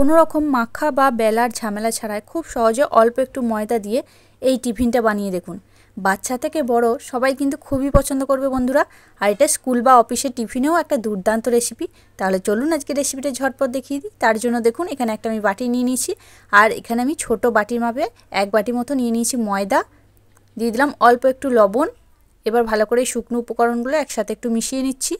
কোনো রকম মাখা বা বেলার ঝামেলা ছাড়াই খুব সহজে অল্প একটু ময়দা দিয়ে এই টিফিনটা বানিয়ে দেখুন। বাচ্চা থেকে বড় সবাই কিন্তু খুবই পছন্দ করবে বন্ধুরা। আর এটা স্কুল বা অফিসের টিফিনেও একটা দুর্দান্ত রেসিপি। তাহলে চলুন আজকে রেসিপিটা ঝটপট দেখিয়ে দিই। তার জন্য দেখুন এখানে একটা আমি বাটি নিয়ে নিয়েছি, আর এখানে আমি ছোট বাটির মাপে 1 বাটি মতো নিয়ে নিয়েছি ময়দা। দিয়ে দিলাম অল্প একটু লবণ। এবার ভালো করে শুকনো উপকরণগুলো একসাথে একটু মিশিয়ে নিচ্ছি।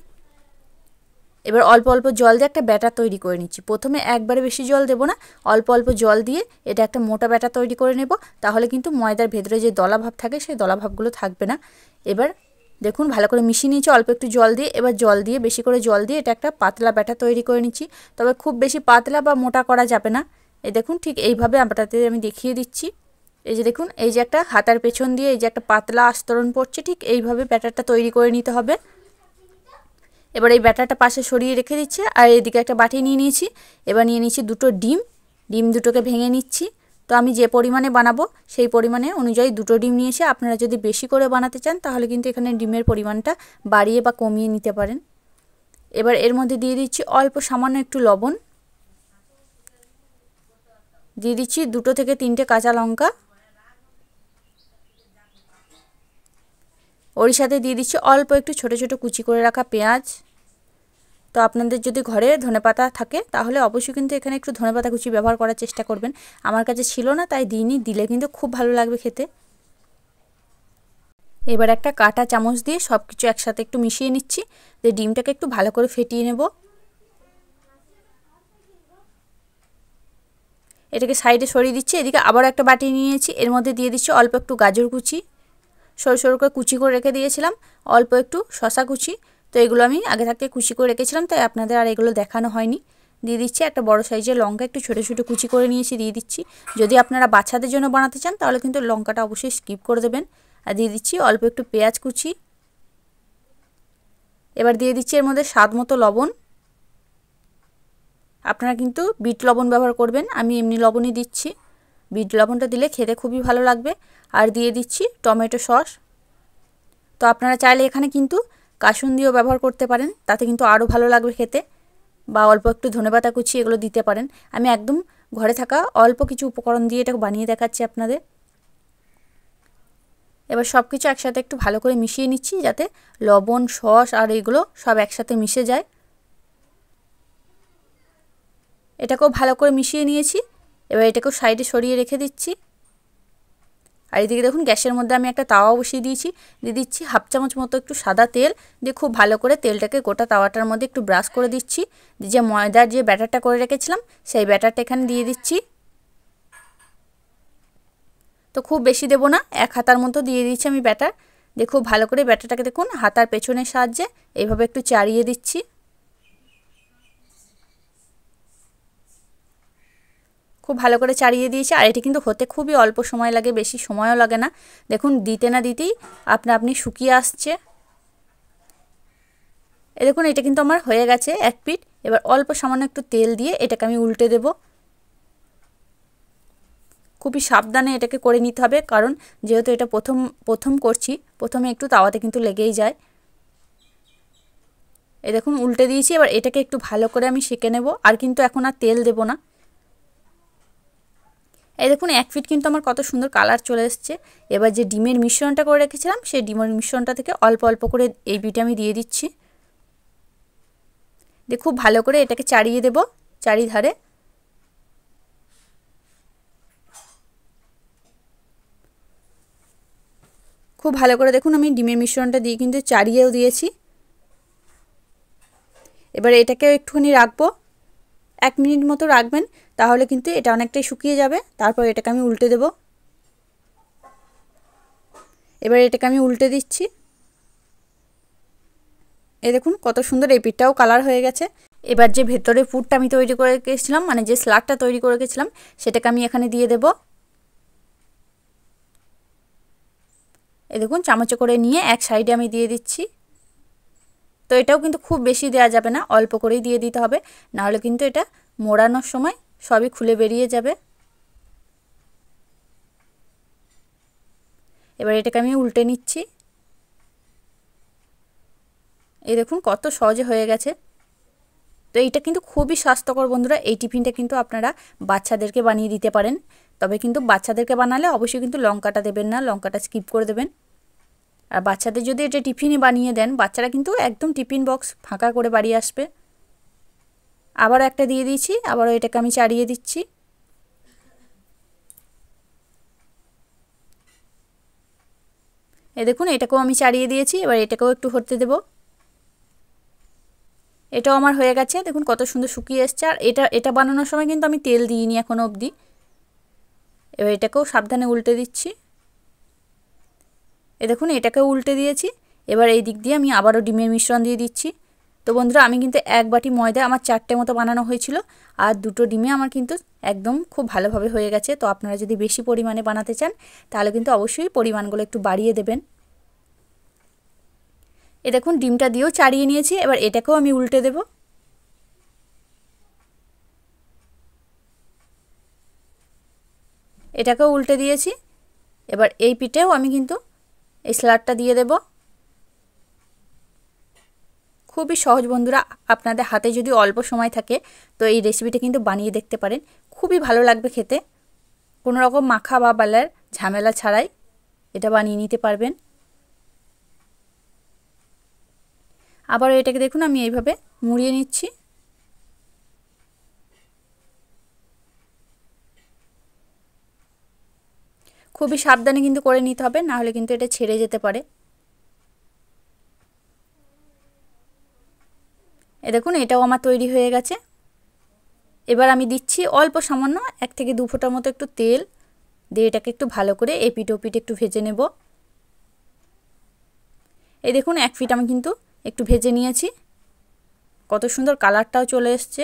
এবার অল্প অল্প জল দিয়ে একটা ব্যাটার তৈরি করে নিচ্ছি। প্রথমে একবারে বেশি জল দেব না, অল্প অল্প জল দিয়ে এটা একটা মোটা ব্যাটার তৈরি করে নেব। তাহলে কিন্তু ময়দার ভেতরে যে দলাভাব থাকে সেই দলাভাবগুলো থাকবে না। এবার দেখুন ভালো করে মিশিয়ে নিয়েছি অল্প একটু জল দিয়ে। এবার জল দিয়ে বেশি করে জল দিয়ে এটা একটা পাতলা ব্যাটার তৈরি করে নিচ্ছি। তবে খুব বেশি পাতলা বা মোটা করা যাবে না। এই দেখুন ঠিক এইভাবে আটাতে আমি দেখিয়ে দিচ্ছি। এই যে দেখুন, এই যে একটা হাতার পেছন দিয়ে এই যে একটা পাতলা আস্তরণ পড়ছে, ঠিক এইভাবে ব্যাটারটা তৈরি করে নিতে হবে। এবার এই ব্যাটারটা পাশে সরিয়ে রেখে দিচ্ছি। আর এদিকে একটা বাটি নিয়ে নিয়েছি। এবার নিয়ে নিচ্ছি দুটো ডিম দুটোকে ভেঙে নিচ্ছি। তো আমি যে পরিমাণে বানাবো সেই পরিমাণে অনুযায়ী দুটো ডিম নিয়েছি। আপনারা যদি বেশি করে বানাতে চান তাহলে কিন্তু এখানে ডিমের পরিমাণটা বাড়িয়ে বা কমিয়ে নিতে পারেন। এবার এর মধ্যে দিয়ে দিচ্ছি অল্প সামান্য একটু লবণ, দিয়ে দিচ্ছি 2 থেকে 3টে কাঁচা লঙ্কা, ওর সাথে দিয়ে দিচ্ছি অল্প একটু ছোট ছোট কুচি করে রাখা পেঁয়াজ। তো আপনাদের যদি ঘরে ধনেপাতা থাকে তাহলে অবশ্যই কিন্তু এখানে একটু ধনেপাতা কুচি ব্যবহার করার চেষ্টা করবেন। আমার কাছে ছিল না তাই দিইনি, দিলে কিন্তু খুব ভালো লাগবে খেতে। এবার একটা কাঁটা চামচ দিয়ে সব কিছু একসাথে একটু মিশিয়ে নিচ্ছি। দিয়ে ডিমটাকে একটু ভালো করে ফেটিয়ে নেব। এটাকে সাইডে সরিয়ে দিচ্ছি। এদিকে আবার একটা বাটি নিয়েছি, এর মধ্যে দিয়ে দিচ্ছি অল্প একটু গাজর কুচি, সরু সরু করে কুচি করে রেখে দিয়েছিলাম, অল্প একটু শসা কুচি। তো এগুলো আমি আগে থাকতে কুচি করে রেখেছিলাম, তাই আপনাদের আর এগুলো দেখানো হয়নি। দিয়ে দিচ্ছি একটা বড় সাইজের লঙ্কা, একটু ছোটো ছোটো কুচি করে নিয়েছি, দিয়ে দিচ্ছি। যদি আপনারা বাচ্চাদের জন্য বানাতে চান তাহলে কিন্তু লঙ্কাটা অবশ্যই স্কিপ করে দেবেন। আর দিয়ে দিচ্ছি অল্প একটু পেঁয়াজ কুচি। এবার দিয়ে দিচ্ছি এর মধ্যে স্বাদ মতো লবণ। আপনারা কিন্তু বিট লবণ ব্যবহার করবেন, আমি এমনি লবণই দিচ্ছি। বিট লবণটা দিলে খেতে খুবই ভালো লাগবে। আর দিয়ে দিচ্ছি টমেটো সস। তো আপনারা চাইলে এখানে কিন্তু কাসুন্দিও ব্যবহার করতে পারেন, তাতে কিন্তু আরও ভালো লাগবে খেতে। বা অল্প একটু ধনেপাতা কুচি এগুলো দিতে পারেন। আমি একদম ঘরে থাকা অল্প কিছু উপকরণ দিয়ে এটা বানিয়ে দেখাচ্ছি আপনাদের। এবার সব কিছু একসাথে একটু ভালো করে মিশিয়ে নিচ্ছি, যাতে লবণ সস আর এগুলো সব একসাথে মিশে যায়। এটাকেও ভালো করে মিশিয়ে নিয়েছি। এবার এটাকেও সাইডে সরিয়ে রেখে দিচ্ছি। আর এদিকে দেখুন গ্যাসের মধ্যে আমি একটা তাওয়া বসিয়ে দিয়েছি, দিয়ে দিচ্ছি 1/2 চামচ মতো একটু সাদা তেল। দিয়ে খুব ভালো করে তেলটাকে গোটা তাওয়াটার মধ্যে একটু ব্রাশ করে দিচ্ছি। যে ময়দার যে ব্যাটারটা করে রেখেছিলাম সেই ব্যাটারটা এখানে দিয়ে দিচ্ছি। তো খুব বেশি দেবো না, 1 হাতার মতো দিয়ে দিচ্ছি আমি ব্যাটার। দিয়ে খুব ভালো করে ব্যাটারটাকে দেখুন হাতার পেছনের সাহায্যে এইভাবে একটু চাড়িয়ে দিচ্ছি। খুব ভালো করে চাড়িয়ে দিয়েছি। আর এটি কিন্তু হতে খুবই অল্প সময় লাগে, বেশি সময়ও লাগে না। দেখুন দিতে না দিতেই আপনি শুকিয়ে আসছে। দেখুন এটা কিন্তু আমার হয়ে গেছে এক পিঠ। এবার অল্প সামান্য একটু তেল দিয়ে এটাকে আমি উল্টে দেব। খুবই সাবধানে এটাকে করে নিতে হবে, কারণ যেহেতু এটা প্রথম করছি, প্রথমে একটু তাওয়াতে কিন্তু লেগেই যায়। দেখুন উল্টে দিয়েছি। এবার এটাকে একটু ভালো করে আমি সেঁকে নেব, আর কিন্তু এখন আর তেল দেব না। দেখুন এক পিঠ কিন্তু আমার কত সুন্দর কালার চলে এসছে। এবার যে ডিমের মিশ্রণটা করে রেখেছিলাম সেই ডিমের মিশ্রণটা থেকে অল্প অল্প করে এই পিঠে আমি দিয়ে দিচ্ছি। দিয়ে খুব ভালো করে এটাকে চাড়িয়ে দেব চারিধারে। খুব ভালো করে দেখুন আমি ডিমের মিশ্রণটা দিয়ে কিন্তু চাড়িয়েও দিয়েছি। এবার এটাকে একটুখানি রাখবো, 1 মিনিট মতো রাখবেন, তাহলে কিন্তু এটা অনেকটাই শুকিয়ে যাবে। তারপর এটাকে আমি উল্টে দেব। এবার এটাকে আমি উল্টে দিচ্ছি। দেখুন কত সুন্দর এই পিঠটাও কালার হয়ে গেছে। এবার যে ভেতরে পুরটা আমি তৈরি করে রেখেছিলাম, মানে যে স্লাডটা তৈরি করে রেখেছিলাম, সেটাকে আমি এখানে দিয়ে দেব। দেখুন চামচে করে নিয়ে এক সাইডে আমি দিয়ে দিচ্ছি। তো এটাও কিন্তু খুব বেশি দেওয়া যাবে না, অল্প করেই দিয়ে দিতে হবে, নাহলে কিন্তু এটা মোড়ানোর সময় সবই খুলে বেরিয়ে যাবে। এবার এটাকে আমি উল্টে নিচ্ছি। দেখুন কত সহজে হয়ে গেছে। তো এইটা কিন্তু খুবই স্বাস্থ্যকর বন্ধুরা। এই টিফিনটা কিন্তু আপনারা বাচ্চাদেরকে বানিয়ে দিতে পারেন। তবে কিন্তু বাচ্চাদেরকে বানালে অবশ্যই কিন্তু লঙ্কাটা দেবেন না, লঙ্কাটা স্কিপ করে দেবেন। আর বাচ্চাদের যদি এটা টিফিনে বানিয়ে দেন, বাচ্চারা কিন্তু একদম টিফিন বক্স ফাঁকা করে বাড়ি আসবে। আবারও একটা দিয়ে দিয়েছি, আবারও এটাকে আমি চাড়িয়ে দিচ্ছি। দেখুন এটাকেও আমি চাড়িয়ে দিয়েছি। এবার এটাকেও একটু হতে দেব। এটাও আমার হয়ে গেছে। দেখুন কত সুন্দর শুকিয়ে এসছে। আর এটা বানানোর সময় কিন্তু আমি তেল দিইনি এখনও অবধি। এবার এটাকেও সাবধানে উল্টে দিচ্ছি। দেখুন এটাকেও উল্টে দিয়েছি। এবার এই দিক দিয়ে আমি আবারও ডিমের মিশ্রণ দিয়ে দিচ্ছি। তো বন্ধুরা আমি কিন্তু 1 বাটি ময়দা আমার 4টে মতো বানানো হয়েছিল। আর 2টো ডিমে আমার কিন্তু একদম খুব ভালোভাবে হয়ে গেছে। তো আপনারা যদি বেশি পরিমাণে বানাতে চান তাহলে কিন্তু অবশ্যই পরিমাণগুলো একটু বাড়িয়ে দেবেন। দেখুন ডিমটা দিয়েও চাড়িয়ে নিয়েছি। এবার এটাকেও আমি উল্টে দেব। এটাকেও উল্টে দিয়েছি। এবার এই পিঠেও আমি কিন্তু এই স্যালাডটা দিয়ে দেব। খুবই সহজ বন্ধুরা। আপনাদের হাতে যদি অল্প সময় থাকে তো এই রেসিপিটা কিন্তু বানিয়ে দেখতে পারেন। খুবই ভালো লাগবে খেতে। কোনো রকম মাখা বা বালার ঝামেলা ছাড়াই এটা বানিয়ে নিতে পারবেন। আবারও এটাকে দেখুন আমি এইভাবে মুড়িয়ে নিচ্ছি। খুবই সাবধানে কিন্তু করে নিতে হবে, না হলে কিন্তু এটা ছেড়ে যেতে পারে। দেখুন এটাও আমার তৈরি হয়ে গেছে। এবার আমি দিচ্ছি অল্প সামান্য 1 থেকে 2 ফোঁটার মতো একটু তেল দিয়ে এটাকে একটু ভালো করে এপিট ওপিট একটু ভেজে নেব। দেখুন 1 পিঠ আমি কিন্তু একটু ভেজে নিয়েছি। কত সুন্দর কালারটাও চলে এসছে।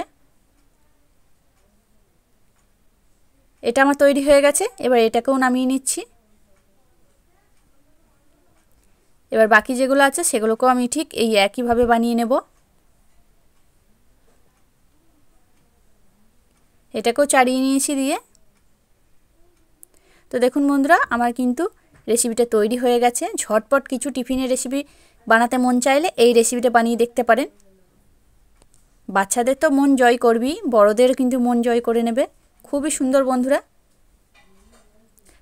এটা আমার তৈরি হয়ে গেছে। এবার এটাকেও নামিয়ে নিচ্ছি। এবার বাকি যেগুলো আছে সেগুলোকেও আমি ঠিক এই একইভাবে বানিয়ে নেব। এটাকেও চাড়িয়ে নিয়েছি দিয়ে। তো দেখুন বন্ধুরা আমার কিন্তু রেসিপিটা তৈরি হয়ে গেছে। ঝটপট কিছু টিফিনের রেসিপি বানাতে মন চাইলে এই রেসিপিটা বানিয়ে দেখতে পারেন। বাচ্চাদের তো মন জয় করবেই, বড়দের কিন্তু মন জয় করে নেবে। খুবই সুন্দর বন্ধুরা।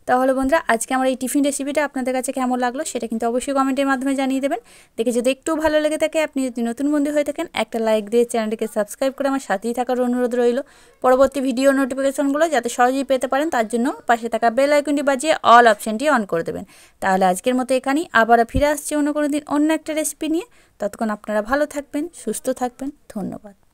তাহলে বন্ধুরা আজকে আমার এই টিফিন রেসিপিটা আপনাদের কাছে কেমন লাগলো সেটা কিন্তু অবশ্যই কমেন্টের মাধ্যমে জানিয়ে দেবেন। দেখে যদি একটু ভালো লেগে থাকে, আপনি যদি নতুন বন্ধু হয়ে থাকেন, একটা লাইক দিয়ে চ্যানেলটিকে সাবস্ক্রাইব করে আমার সাথেই থাকার অনুরোধ রইল। পরবর্তী ভিডিও নোটিফিকেশনগুলো যাতে সহজেই পেতে পারেন তার জন্য পাশে থাকা বেল আইকনটি বাজিয়ে অল অপশানটি অন করে দেবেন। তাহলে আজকের মতো এখানেই, আবার ফিরে আসছি অন্য কোনো দিন অন্য একটা রেসিপি নিয়ে। ততক্ষণ আপনারা ভালো থাকবেন, সুস্থ থাকবেন। ধন্যবাদ।